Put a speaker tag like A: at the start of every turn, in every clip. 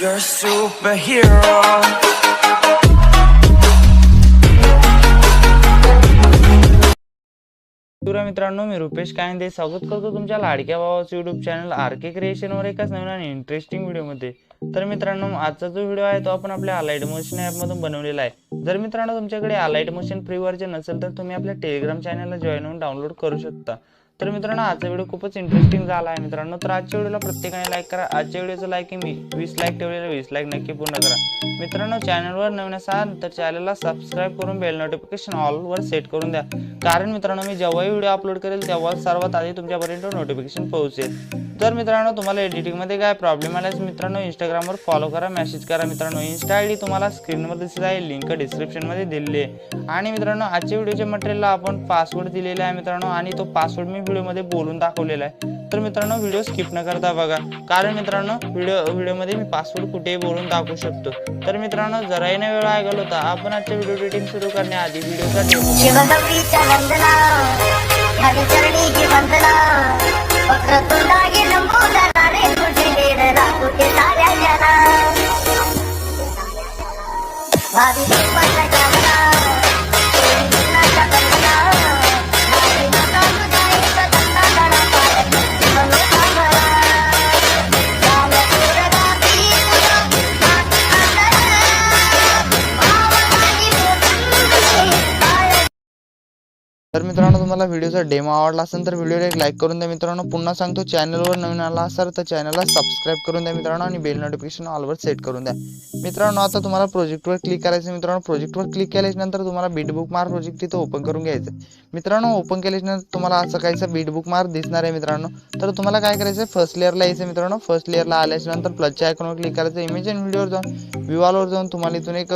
A: You're a superhero.
B: मित्रांनो, मी रुपेश कायंदे स्वागत करतो तुमच्या लाडक्या भावाचं यूट्यूब चॅनल आरके क्रिएशन वर एकाच नवीन आणि इंटरेस्टिंग व्हिडिओमध्ये. तर मित्रांनो, आजचा जो व्हिडिओ आहे तो आपण आपल्या अलाइट मोशन ॲप मधून बनवलेला आहे. जर मित्रांनो तुमच्याकडे अलाइट मोशन फ्री व्हर्जन नसेल तर तुम्ही आपल्या टेलिग्राम चॅनलला जॉईन होऊन डाउनलोड करू शकता. तर मित्रांनो, आजचा व्हिडिओ खूपच इंटरेस्टिंग झाला आहे मित्रांनो. तर आजच्या व्हिडिओला प्रत्येकाने लाईक करा. आजच्या व्हिडिओचं लाईक मी 20 लाईक ठेवलेलं 20 लाईक नक्की पूर्ण करा. मित्रांनो, चॅनलवर नवीन असाल तर चॅनलला सबस्क्राईब करून बेल नोटिफिकेशन ऑल वर सेट करून द्या. कारण मित्रांनो, मी जेव्हाही व्हिडिओ अपलोड करेल तेव्हा सर्वात आधी तुमच्यापर्यंत नोटिफिकेशन पोहोचेल. तर मित्रांनो, तुम्हाला एडिटिंग मध्ये काय प्रॉब्लेम आल्यास मित्रांनो इंस्टाग्रामवर फॉलो करा, मेसेज करा. मित्रांनो, इन्स्टा आयडी तुम्हाला स्क्रीनवर दिसत आहे, लिंक डिस्क्रिप्शन मध्ये दिलेली आहे. आणि मित्रांनो, आजच्या व्हिडिओच्या मटेरियलला आपण पासवर्ड दिलेला आहे मित्रांनो, आणि तो पासवर्ड मी व्हिडिओमध्ये बोलून दाखवलेला आहे. तर मित्रांनो, व्हिडिओ स्किप न करता बघा, कारण मित्रांनो व्हिडिओमध्ये मी पासवर्ड कुठेही बोलून दाखवू शकतो. तर मित्रांनो, जराही नाही वेळ आहे घालवता आपण आजच्या व्हिडिओ एडिटिंग सुरू करण्याआधी व्हिडिओचा तर मित्रांनो, तुम्हाला व्हिडिओचा डेमो आवडला असेल तर व्हिडिओला एक लाईक करून द्या मित्रांनो. पुन्हा सांगतो, चॅनलवर नवीन आला असाल तर चॅनलला सबस्क्राईब करून द्या मित्रांनो, आणि बेल नोटिफिकेशन ऑलवर सेट करून द्या. मित्रांनो, आता तुम्हाला प्रोजेक्टवर क्लिक करायचं मित्रांनो. प्रोजेक्टवर क्लिक केल्यानंतर तुम्हाला बीटबुक मार्क प्रोजेक्ट तिथं ओपन करून घ्यायचं मित्रांनो. ओपन केल्यानंतर तुम्हाला असं काहीचं बीटबुक मार्क दिसणार आहे मित्रांनो. तर तुम्हाला काय करायचं, फर्स्ट लेअरला यायचं मित्रांनो. फर्स्ट लेअरला आल्यानंतर प्लसच्या आयकॉनवर क्लिक करायचं. इमेज अँड व्हिडिओवर जाऊन व्ह्यूअलवर जाऊन तुम्हाला इथून एक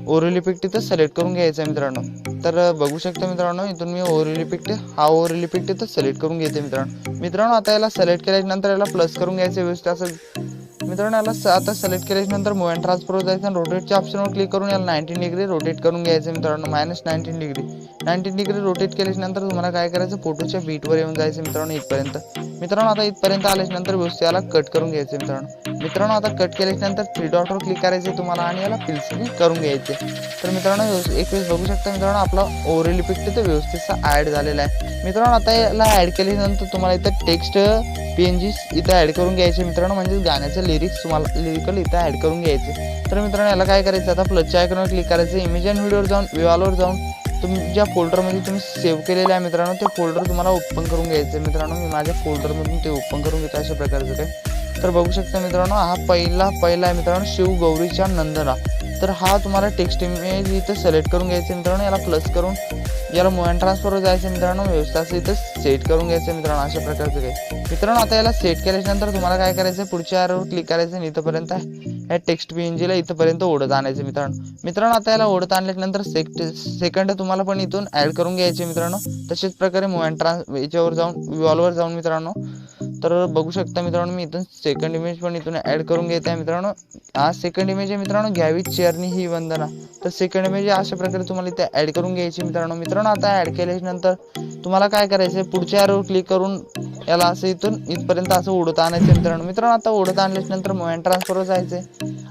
B: ओव्हरऑल इफेक्ट तिथं सिलेक्ट करून घ्यायचं आहे मित्रांनो. तर बघू शकता मित्रांनो, इथून मी ओव्हरऑल इफेक्ट ओव्हरऑल इफेक्ट तिथं सिलेक्ट करून घेते मित्रांनो. आता याला सिलेक्ट केल्यानंतर याला प्लस करून घ्यायचं व्यवस्थित असं मित्रांनो. याला आता सिलेक्ट केल्यानंतर मूव अँड ट्रान्सफर जायचं आणि रोटेटच्या ऑप्शनवर क्लिक करून याला 90 डिग्री रोटेट करून घ्यायचं मित्रांनो. -90 डिग्री रोटेट केल्यानंतर तुम्हाला काय करायचं, फोटोच्या बीटवर येऊन जायचं मित्रांनो इथपर्यंत. मित्रांनो, आता इथपर्यंत आल्यानंतर व्यवस्थित याला कट करून घ्यायचं मित्रांनो. आता कट केल्यानंतर 3 डॉटवर क्लिक करायचं तुम्हाला आणि याला फिल करून घ्यायचे. तर मित्रांनो, एक वेळेस बघू शकता मित्रांनो, आपला ओव्हरऑल इफेक्ट इथं व्यवस्थित ऍड झालेला आहे मित्रांनो. आता याला ऍड केल्यानंतर तुम्हाला इथं टेक्स्ट PNG इथं ऍड करून घ्यायचे मित्रांनो, म्हणजे गाण्याचं लिरिक्स तुम्हाला लिरिकल इथं ऍड करून घ्यायचे. तर मित्रांनो, याला काय करायचं, आता प्लसच्या आयकॉनवर क्लिक करायचं. इमेज अँड व्हिडिओवर जाऊन व्ह्यूअलवर जाऊन तुमच्या फोल्डरमध्ये तुम्ही सेव्ह केलेले आहे मित्रांनो, ते फोल्डर तुम्हाला ओपन करून घ्यायचं मित्रांनो. मी माझ्या फोल्डरमधून ते ओपन करून घेतो अशा प्रकारचं काय. तर बघू शकता मित्रांनो, हा पहिला आहे मित्रांनो, शिव गौरीच्या नंदना. तर हा तुम्हाला टेक्स्ट इमेज इथं सिलेक्ट करून घ्यायचं मित्रांनो. याला प्लस करून याला मूव अँड ट्रान्सफरवर जायचं मित्रांनो. व्यवस्था असं इथं सेट करून घ्यायचं मित्रांनो अशा प्रकारचं काही. मित्रांनो, आता याला सेट केल्यानंतर तुम्हाला काय करायचं, पुढच्या ॲरोवर क्लिक करायचं आणि इथंपर्यंत या टेक्स्ट PNGला इथंपर्यंत ओढत आणायचं मित्रांनो. आता याला ओढत आणल्यानंतर सेकंड तुम्हाला पण इथून ऍड करून घ्यायचे मित्रांनो. तशाच प्रकारे मूव अँड याच्यावर जाऊन व्ह्यूअलवर जाऊन मित्रांनो. तर बघू शकता मित्रांनो, मी इथून सेकंड इमेज पण इथून ऍड करून घेत आहे मित्रांनो. हा सेकंड इमेज आहे मित्रांनो, घ्यावी चेअरनी ही वंदना. तर सेकंड इमेज अशा प्रकारे तुम्हाला इथे ऍड करून घ्यायची मित्रांनो. आता ऍड केल्यानंतर तुम्हाला काय करायचं, पुढच्या ॲरोवर क्लिक करून याला असं इथपर्यंत असं उडत आणायचं मित्रांनो. आता उडत आणल्यानंतर मूव अँड ट्रान्सफरवर जायचंय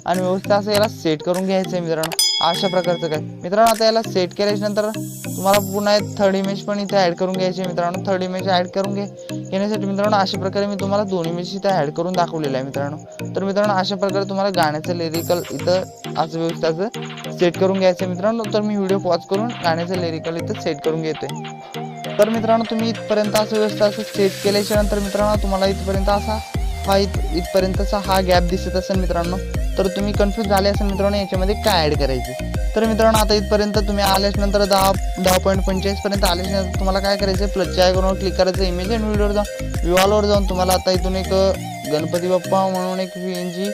B: आणि व्यवस्थित असं याला सेट करून घ्यायचंय मित्रांनो अशा प्रकारचं काय. मित्रांनो, आता याला सेट केल्यानंतर तुम्हाला पुन्हा थर्ड इमेज पण इथे ऍड करून घ्यायची मित्रांनो. थर्ड इमेज ऍड करून घेण्यासाठी मित्रांनो अशा प्रकारे मी तुम्हाला 2 इमेज इथे ऍड करून दाखवलेलं आहे मित्रांनो. तर मित्रांनो, अशा प्रकारे तुम्हाला गाण्याचं लिरिकल इथं असं व्यवस्थित असं सेट करून घ्यायचं मित्रांनो. तर मी व्हिडिओ पॉज करून गाण्याचं लिरिकल इथं सेट करून घेतोय. तर मित्रांनो, तुम्ही इथपर्यंत असं व्यवस्थित असं सेट केल्याच्या नंतर मित्रांनो तुम्हाला इथपर्यंत असा इथपर्यंतचा हा गॅप दिसत असेल मित्रांनो. तर तुम्ही कन्फ्यूज झाले असेल मित्रांनो, याच्यामध्ये काय ऍड करायचे. तर मित्रांनो, आता इथपर्यंत तुम्ही आल्यानंतर 10.45 पर्यंत आल्यानंतर तुम्हाला काय करायचं, प्लसच्या आयकॉनवर क्लिक करायचं. इमेज अँड व्हिडिओवर जाऊन व्ह्यूअलवर जाऊन तुम्हाला आता इथून एक गणपती बाप्पा म्हणून एक PNG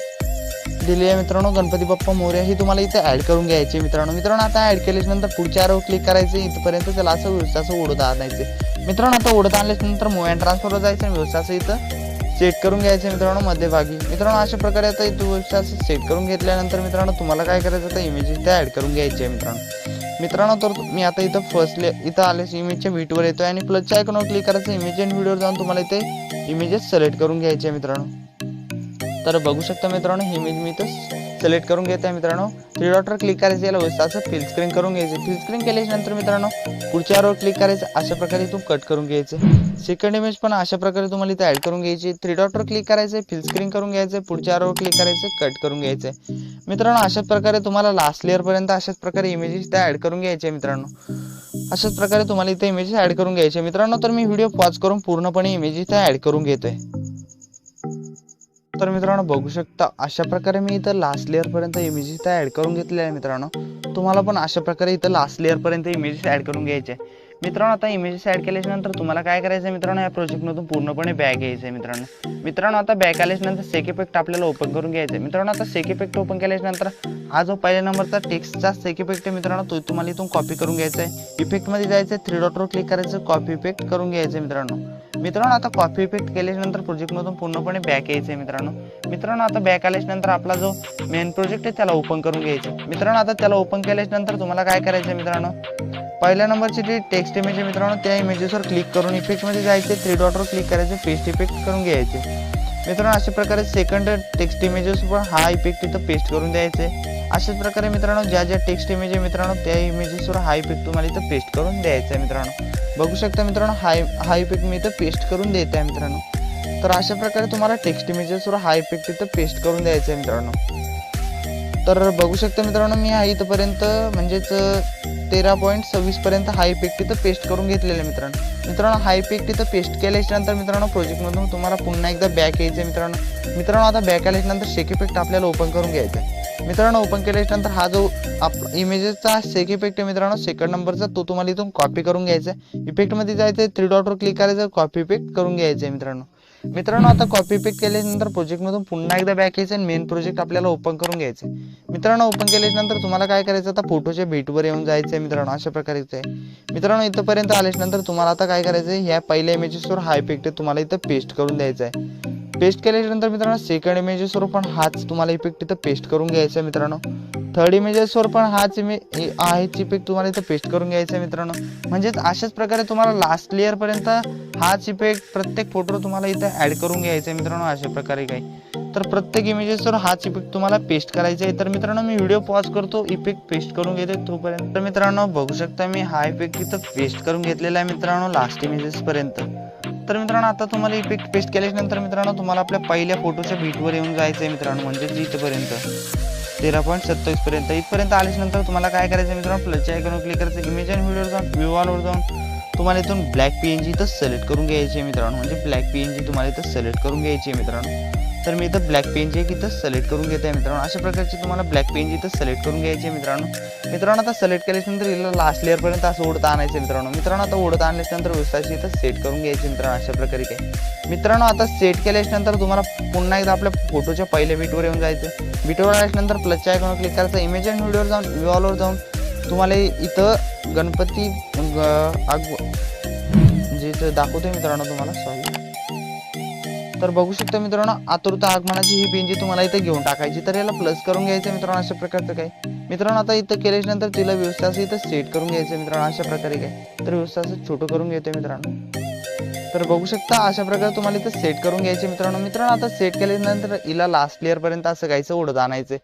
B: दिली आहे मित्रांनो. गणपती बाप्पा मोरया ही तुम्हाला इथे ऍड करून घ्यायची मित्रांनो. आता ऍड केल्यानंतर पुढच्या ॲरोवर क्लिक करायचं. इथपर्यंत त्याला असं उडत आणायचं मित्रांनो. आता उडत आणल्यानंतर मूव अँड ट्रान्सफरवर जायचं आणि व्यवस्था असं इथं सेट करून घ्यायचं मित्रांनो मध्यभागी. मित्रांनो, अशा प्रकारे आता इथं असं सेट करून घेतल्यानंतर मित्रांनो तुम्हाला काय करायचं, आता इमेज इथे ऍड करून घ्यायची आहे मित्रांनो. तर मी आता इथं इथं आले इमेजच्या बीटवर येतोय आणि प्लसच्या आयकॉनवर क्लिक करायचं. इमेज अँड व्हिडिओवर जाऊन तुम्हाला इथे इमेजेस सिलेक्ट करून घ्यायचे मित्रांनो. तर बघू शकता मित्रांनो ही इमेज मी इथं सिलेक्ट करून घेते आहे मित्रांनो। 3 डॉटवर क्लिक करायचं, याला असं फिल स्क्रीन करून घ्यायचं। फिल स्क्रीन केल्यानंतर मित्रांनो पुढच्या रोवर क्लिक करायचं, अशा प्रकारे इथून कट करून घ्यायचं। सेकंड इमेज पण अशा प्रकारे तुम्हाला इथे ऍड करून घ्यायची। 3 डॉटवर क्लिक करायचं, फिल स्क्रीन करून घ्यायचं, पुढच्या रोवर क्लिक करायचं, कट करून घ्यायचं। मित्रांनो अशाच प्रकारे तुम्हाला लास्ट लेअर पर्यंत अशाच प्रकारे इमेजेस इथे ऍड करून घ्यायचे मित्रांनो। अशाच प्रकारे तुम्हाला इथे इमेजेस ऍड करून घ्यायचे मित्रांनो। तर मी व्हिडिओ पॉज करून पूर्णपणे इमेजेस इथे ऍड करून घेतोय। तर मित्रांनो बघू शकता अशा प्रकारे मी इथं लास्ट लेअर पर्यंत इमेजेस इथे ऍड करून घेतले आहे मित्रांनो। तुम्हाला पण अशा प्रकारे इथं लास्ट लेअर पर्यंत इमेजेस ऍड करून घ्यायचे मित्रांनो। आता इमेजेस ऍड केल्याच्या नंतर तुम्हाला काय करायचं आहे मित्रांनो, या प्रोजेक्ट मधून पूर्णपणे बॅक यायचं आहे मित्रांनो। आता बॅक आल्याच्या नंतर सेक इफेक्ट आपल्याला ओपन करून घ्यायचं आहे मित्रांनो। आता सेक इफेक्ट ओपन केल्याच्या नंतर हा जो पहिल्या नंबरचा टेक्स्टचा सेक इफेक्ट आहे मित्रांनो, तो तुम्हाला इथून कॉपी करून घ्यायचा आहे। इफेक्ट मध्ये जायचं, 3 डॉटवर क्लिक करायचं, कॉपी इफेक्ट करून घ्यायचं मित्रांनो। आता कॉपी इफेक्ट केल्याच्या नंतर प्रोजेक्ट मधून पूर्णपणे बॅक यायचं आहे मित्रांनो। आता बॅक आल्याच्या नंतर आपला जो मेन प्रोजेक्ट आहे त्याला ओपन करून घ्यायचं मित्रांनो। आता त्याला ओपन केल्याच्या नंतर तुम्हाला काय करायचं मित्रांनो, पहिल्या नंबरची जी टेक्स्ट इमेज आहे मित्रांनो, त्या इमेजेसवर क्लिक करून इफेक्ट मध्ये जायचे, 3 डॉटवर क्लिक करायचे, पेस्ट इफेक्ट करून घ्यायचे मित्रांनो। अशा प्रकारे सेकंड टेक्स्ट इमेजेसवर हा इफेक्ट इथं पेस्ट करून द्यायचे। अशाच प्रकारे मित्रांनो ज्या ज्या टेक्स्ट इमेज आहे मित्रांनो, त्या इमेजेसवर हा इफेक्ट तुम्हाला इथं पेस्ट करून द्यायचा आहे मित्रांनो। बघू शकता मित्रांनो हा इफेक्ट मी इथं पेस्ट करून देत आहे मित्रांनो। तर अशा प्रकारे तुम्हाला टेक्स्ट इमेजेसवर हा इफेक्ट इथं पेस्ट करून द्यायचा आहे मित्रांनो। तर बघू शकता मित्रांनो मी हा इथपर्यंत म्हणजेच 13.26 पर्यंत हा इफेक्ट इथं पेस्ट करून घेतलेला आहे मित्रांनो। हा इफेक्ट इथं पेस्ट केल्याच्या नंतर मित्रांनो प्रोजेक्ट मधून तुम्हाला पुन्हा एकदा बॅक यायचं मित्रांनो। आता बॅक आल्याच्या नंतर शेक इफेक्ट आपल्याला ओपन करून घ्यायचा आहे मित्रांनो। ओपन केल्याच्या नंतर हा जो इमेजेसचा शेक इफेक्ट आहे मित्रांनो, सेकंड नंबरचा, तो तुम्हाला इथून कॉपी करून घ्यायचा आहे। इफेक्ट मध्ये जायचं, 3 डॉटवर क्लिक करायचं, कॉपी इफेक्ट करून घ्यायचं आहे मित्रांनो। आता कॉपी इफेक्ट केल्यानंतर प्रोजेक्ट मधून पुन्हा एकदा बॅक यायचं आणि मेन प्रोजेक्ट आपल्याला ओपन करून घ्यायचं मित्रांनो। ओपन केल्यानंतर तुम्हाला काय करायचं, आता फोटोच्या बीटवर येऊन जायचं आहे मित्रांनो। अशा प्रकारे मित्रांनो इथपर्यंत आल्यानंतर तुम्हाला आता काय करायचं आहे, ह्या पहिल्या इमेजेसवर हा इफेक्ट तुम्हाला इथं पेस्ट करून द्यायचा आहे। पेस्ट केल्यानंतर मित्रांनो सेकंड इमेजेसवर पण हाच तुम्हाला इफेक्ट इथं पेस्ट करून घ्यायचा आहे मित्रांनो। थर्ड इमेजेसवर पण हाच इफेक्ट तुम्हाला इथं पेस्ट करून घ्यायचा आहे मित्रांनो। म्हणजेच अशाच प्रकारे तुम्हाला लास्ट लेअर पर्यंत हाच इफेक्ट प्रत्येक फोटोवर तुम्हाला इथं ऍड करून घ्यायचा आहे मित्रांनो। अशा प्रकारे तर प्रत्येक इमेजेसवर हाच इफेक्ट तुम्हाला पेस्ट करायचा आहे। तर मित्रांनो मी व्हिडिओ पॉज करतो, इफेक्ट पेस्ट करून घेते तोपर्यंत। तर मित्रांनो बघू शकता मी हा इफेक्ट इथं पेस्ट करून घेतलेला आहे मित्रांनो लास्ट इमेजेस पर्यंत। तर मित्रांनो आता तुम्हाला इफेक्ट पेस्ट केल्यानंतर मित्रांनो तुम्हाला आपल्या पहिल्या फोटोच्या बीटवर येऊन जायचं आहे मित्रांनो, म्हणजे इथपर्यंत 13.27 पर्यंत। इथपर्यंत आल्यानंतर तुम्हाला काय करायचं मित्रांनो, प्लसच्या आयकॉनवर क्लिक करायचं, इमेज अँड व्हिडिओवर जाऊन व्ह्यू ऑलवर जाऊन तुम्हाला इथून ब्लॅक पीएनजी इथं सिलेक्ट करून घ्यायची मित्रांनो। म्हणजे ब्लॅक पीएनजी तुम्हाला इथं सिलेक्ट करून घ्यायची मित्रांनो। तर मी इथं ब्लॅक पीएनजी इथं सिलेक्ट करून घेते आहे मित्रांनो। अशा प्रकारची तुम्हाला ब्लॅक पीएनजी इथं सिलेक्ट करून घ्यायची मित्रांनो। आता सिलेक्ट केल्यानंतर हिला लास्ट लेअर पर्यंत असं ओढता आणायचं मित्रांनो। आता ओढता आणल्यानंतर व्यवस्थित इथं सेट करून घ्यायची मित्रांनो। अशा प्रकारे मित्रांनो आता सेट केल्यानंतर तुम्हाला पुन्हा एकदा आपल्या फोटोच्या पहिल्या बीटवर येऊन जायचं। बीटवर आल्यानंतर प्लसच्या आयकॉनवर क्लिक करायचं, इमेज अँड व्हिडिओवर जाऊन व्ह्यू ऑलवर जाऊन तुम्हाला इथं गणपती जे इथं दाखवतोय मित्रांनो तुम्हाला, सॉरी। तर बघू शकता मित्रांनो आतुरता आगमनाची ही पीएनजी तुम्हाला इथे घेऊन टाकायची। तर याला प्लस करून घ्यायचं मित्रांनो। अशा प्रकारचं मित्रांनो आता इथं केल्यानंतर तिला व्यवस्थित इथं सेट करून घ्यायचं मित्रांनो। अशा प्रकारे तर व्यवस्थित छोटं करून घेतोय मित्रांनो। तर बघू शकता अशा प्रकारे तुम्हाला इथं सेट करून घ्यायचे मित्रांनो। आता सेट केल्यानंतर हिला लास्ट लेअर पर्यंत असं काहीच ओढत आणायचं।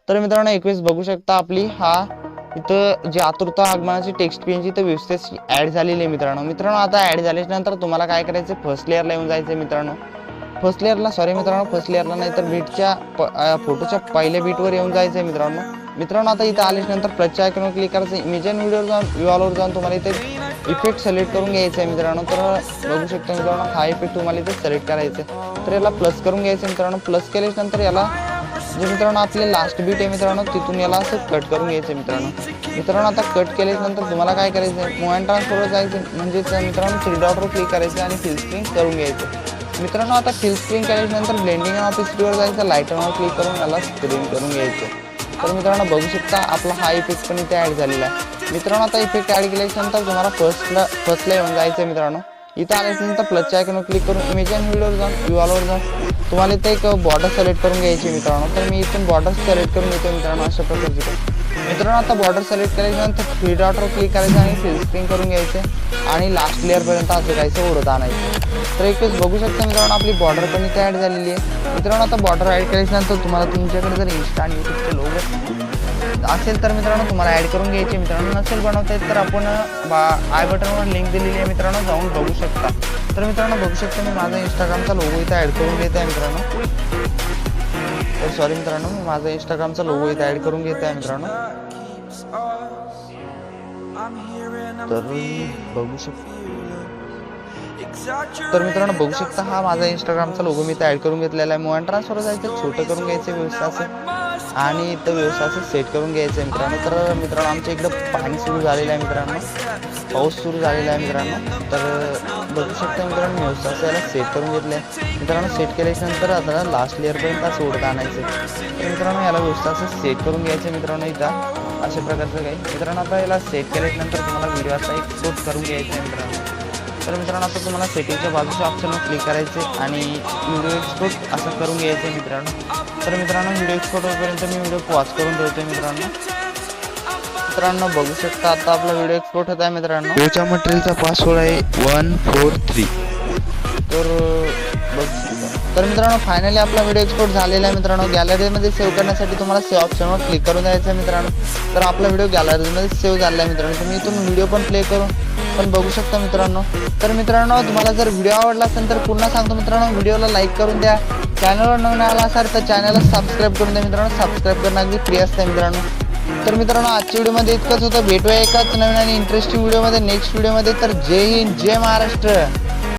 B: तर मित्रांनो 21 बघू शकता आपली हा इथं जी आतुरता आगमनाची टेक्स्ट पीएनजी तर व्यवस्थित ऍड झालेली आहे मित्रांनो। आता ऍड झाल्यानंतर तुम्हाला काय करायचं, फर्स्ट लेअरला येऊन जायचं मित्रांनो। फर्स्ट लेअरला नाही तर बीटच्या फोटोच्या पहिल्या बीटवर येऊन जायचं मित्रांनो। आता इथं आल्यानंतर प्लसच्या आयकॉनवर क्लिक करायचं, इमेज अँड व्हिडिओवर जाऊन व्ह्यू ऑलवर जाऊन तुम्हाला इथे इफेक्ट सिलेक्ट करून घ्यायचं आहे मित्रांनो। तर बघू शकता मित्रांनो हा इफेक्ट तुम्हाला इथे सिलेक्ट करायचा आहे। तर याला प्लस करून घ्यायचं मित्रांनो। प्लस केल्यानंतर याला जे मित्रांनो आपले लास्ट बीट आहे मित्रांनो, तिथून याला असं कट करून घ्यायचं मित्रांनो। आता कट केल्यानंतर तुम्हाला काय करायचं आहे, मूव अँड ट्रान्सफरवर जायचं, म्हणजेच मित्रांनो 3 डॉटवर क्लिक करायचं आणि फिल स्क्रीन करून घ्यायचं मित्रांनो। आता फिल स्क्रीन केल्यानंतर ब्लेंडिंग अँड ऑपेसिटीवर जायचं, लाईटरवर क्लिक करून याला स्क्रीन करून घ्यायचं। तर मित्रांनो बघू शकता आपला हा इफेक्ट पण इथे ऍड झालेला आहे मित्रांनो। आता इफेक्ट ऍड केल्यानंतर तुम्हाला फर्स्टला येऊन जायचं मित्रांनो। इथं आल्यानंतर प्लसच्या आयकॉनवर क्लिक करून इमेज अँड व्हिडिओवर जाऊन व्ह्यू ऑलवर जाऊन तुम्हाला इथे एक बॉर्डर सिलेक्ट करून घ्यायची मित्रांनो. तर मी इथून बॉर्डर सिलेक्ट करून घेतो मित्रांनो अशा प्रकारची. मित्रांनो आता बॉर्डर सिलेक्ट केल्यानंतर 3 डॉटवर क्लिक करायचं आणि फिल स्क्रीन करून घ्यायचे आणि लास्ट लेअरपर्यंत असं काहीसं ओढत आणायचं. तर एक बघू शकता मित्रांनो आपली बॉर्डर पण इथे ॲड झालेली आहे. मित्रांनो आता बॉर्डर ॲड केल्यानंतर तुम्हाला तुमच्याकडे जर इन्स्टा आणि यूट्यूबचे लोगो असेल तर मित्रांनो तुम्हाला ॲड करून घ्यायचे. मित्रांनो नसेल बनवता येत तर आपण आय बटनवर लिंक दिलेली आहे मित्रांनो, जाऊन बघू शकता. तर मित्रांनो बघू शकता मी माझा इंस्टाग्रामचा लोगो इथे ॲड करून घेत आहे मित्रांनो. तर सॉरी मित्रांनो, मी माझा इंस्टाग्रामचा लोगो इथे ॲड करून घेत आहे मित्रांनो. तर बघू शकता. तर मित्रांनो बघू शकता हा माझा इंस्टाग्रामचा लोगो मी इथे ॲड करून घेतलेला आहे. मोबाईल ट्रान्सफर जायचं, छोटं करून घ्यायचं व्यवस्था असं आणि इथं व्यवस्था असं सेट करून घ्यायचं आहे मित्रांनो. तर मित्रांनो आमच्या इकडं पाणी सुरू झालेलं आहे मित्रांनो, पाऊस सुरू झालेला आहे मित्रांनो. तर बघू शकता मित्रांनो व्यवस्था असं याला सेट करून घेतलं आहे मित्रांनो. सेट केल्याच्यानंतर आता लास्ट लेअरपर्यंत असं ओढत आणायचं. तर मित्रांनो याला व्यवस्था असं सेट करून घ्यायचं मित्रांनो इथं अशा प्रकारचं काही. मित्रांनो आता याला सेट केल्यानंतर तुम्हाला व्हिडिओ असा एक्सपोर्ट करून घ्यायचा आहे मित्रांनो. तर मित्रांनो आता तुम्हाला सेटिंगच्या बाजूच्या ऑप्शनवर क्लिक करायचे आणि व्हिडिओ एक्सपोर्ट असं करून घ्यायचं आहे मित्रांनो. तर मित्रांनो व्हिडिओ एक्सपोर्ट होईपर्यंत मी व्हिडिओ पॉज करून ठेवतो मित्रांनो. मित्रांनो बघू शकता आता आपला व्हिडिओ एक्सपोर्ट होत आहे मित्रांनो. व्हिडिओच्या मटेरियलचा पासवर्ड आहे 143. तर मित्रांनो फायनली आपला व्हिडिओ एक्सपोर्ट झालेला आहे मित्रांनो. गॅलरीमध्ये सेव्ह करण्यासाठी तुम्हाला सेव्ह ऑप्शनवर क्लिक करून द्यायचं आहे मित्रांनो. तर आपला व्हिडिओ गॅलरीमध्ये सेव्ह झाला आहे मित्रांनो. तुम्ही इथून व्हिडिओ पण प्ले करून पण बघू शकता मित्रांनो. तर मित्रांनो तुम्हाला जर व्हिडिओ आवडला असेल तर पुन्हा सांगतो मित्रांनो, व्हिडिओला लाईक करून द्या. चॅनलवर नवीन आला असेल तर चॅनलला सबस्क्राईब करून द्या मित्रांनो. सबस्क्राईब करणं अगदी फ्री असतं मित्रांनो. तर मित्रांनो आजच्या व्हिडिओमध्ये इतकंच होतं. भेटूया एकाच नवीन आणि इंटरेस्टिंग व्हिडिओमध्ये नेक्स्ट व्हिडिओमध्ये. तर जय हिंद, जय महाराष्ट्र.